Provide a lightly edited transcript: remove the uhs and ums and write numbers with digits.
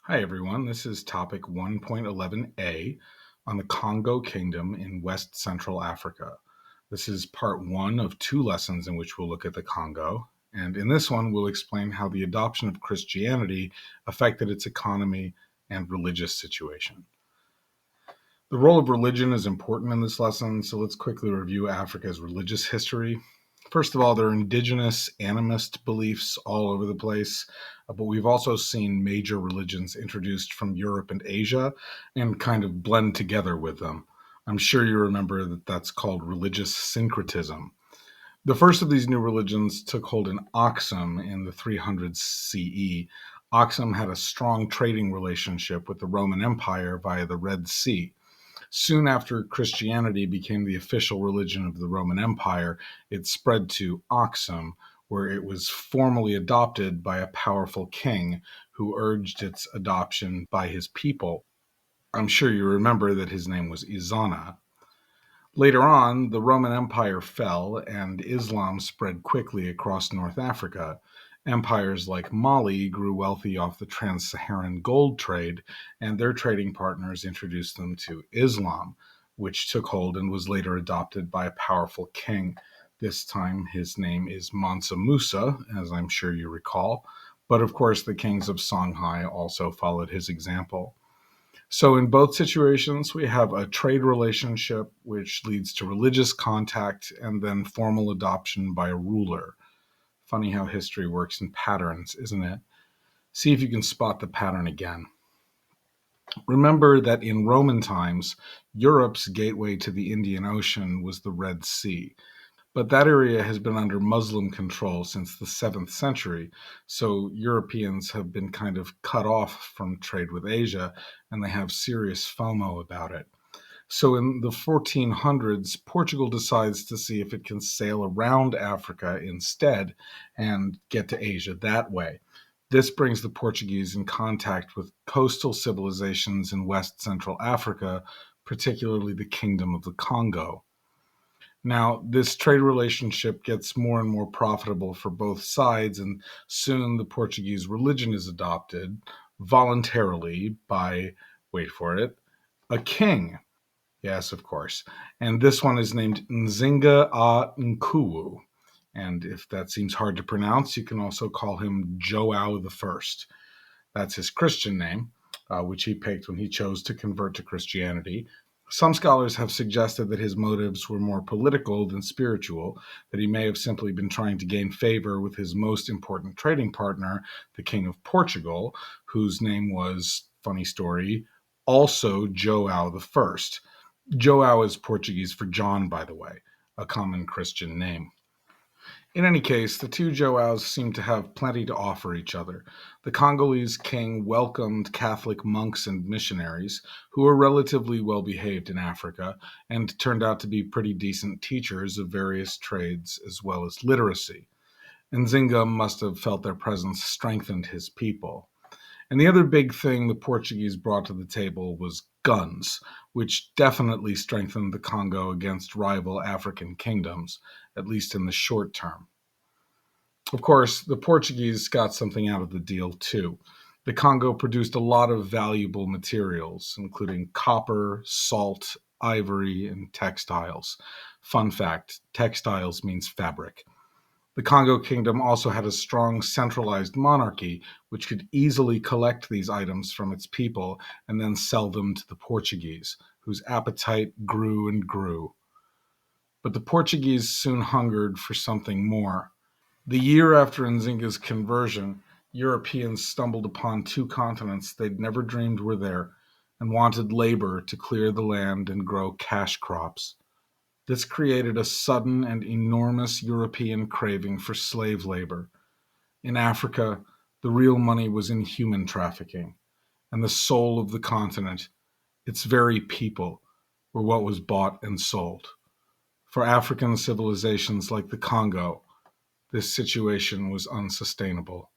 Hi, everyone. This is topic 1.11a on the Congo Kingdom in West Central Africa. This is part one of two lessons in which we'll look at the Congo. And in this one, we'll explain how the adoption of Christianity affected its economy and religious situation. The role of religion is important in this lesson, so let's quickly review Africa's religious history. First of all, there are indigenous animist beliefs all over the place, but we've also seen major religions introduced from Europe and Asia and kind of blend together with them. I'm sure you remember that that's called religious syncretism. The first of these new religions took hold in Aksum in the 300s CE. Aksum had a strong trading relationship with the Roman Empire via the Red Sea. Soon after Christianity became the official religion of the Roman Empire, it spread to Aksum, where it was formally adopted by a powerful king who urged its adoption by his people. I'm sure you remember that his name was Izana. Later on, the Roman Empire fell and Islam spread quickly across North Africa. Empires like Mali grew wealthy off the trans Saharan gold trade, and their trading partners introduced them to Islam, which took hold and was later adopted by a powerful king. This time, his name is Mansa Musa, as I'm sure you recall. But of course, the kings of Songhai also followed his example. So, in both situations, we have a trade relationship which leads to religious contact and then formal adoption by a ruler. Funny how history works in patterns, isn't it? See if you can spot the pattern again. Remember that in Roman times, Europe's gateway to the Indian Ocean was the Red Sea. But that area has been under Muslim control since the 7th century, so Europeans have been kind of cut off from trade with Asia, and they have serious FOMO about it. So in the 1400s, Portugal decides to see if it can sail around Africa instead and get to Asia that way. This brings the Portuguese in contact with coastal civilizations in West Central Africa, particularly the Kingdom of the Congo. Now, this trade relationship gets more and more profitable for both sides, and soon the Portuguese religion is adopted voluntarily by, wait for it, a king. Yes, of course. And this one is named Nzinga a Nkuwu. And if that seems hard to pronounce, you can also call him Joao the First. That's his Christian name, which he picked when he chose to convert to Christianity. Some scholars have suggested that his motives were more political than spiritual, that he may have simply been trying to gain favor with his most important trading partner, the King of Portugal, whose name was, funny story, also Joao the First. Joao is Portuguese for John, by the way, a common Christian name. In any case, the two Joaos seem to have plenty to offer each other. The Congolese king welcomed Catholic monks and missionaries, who were relatively well behaved in Africa and turned out to be pretty decent teachers of various trades as well as literacy. Nzinga must have felt their presence strengthened his people. And the other big thing the Portuguese brought to the table was guns, which definitely strengthened the Congo against rival African kingdoms, at least in the short term. Of course, the Portuguese got something out of the deal too. The Congo produced a lot of valuable materials, including copper, salt, ivory, and textiles. Fun fact, textiles means fabric. The Congo Kingdom also had a strong centralized monarchy, which could easily collect these items from its people and then sell them to the Portuguese, whose appetite grew and grew. But the Portuguese soon hungered for something more. The year after Nzinga's conversion, Europeans stumbled upon two continents they'd never dreamed were there and wanted labor to clear the land and grow cash crops. This created a sudden and enormous European craving for slave labor. In Africa, the real money was in human trafficking, and the soul of the continent, its very people, were what was bought and sold. For African civilizations like the Congo, this situation was unsustainable.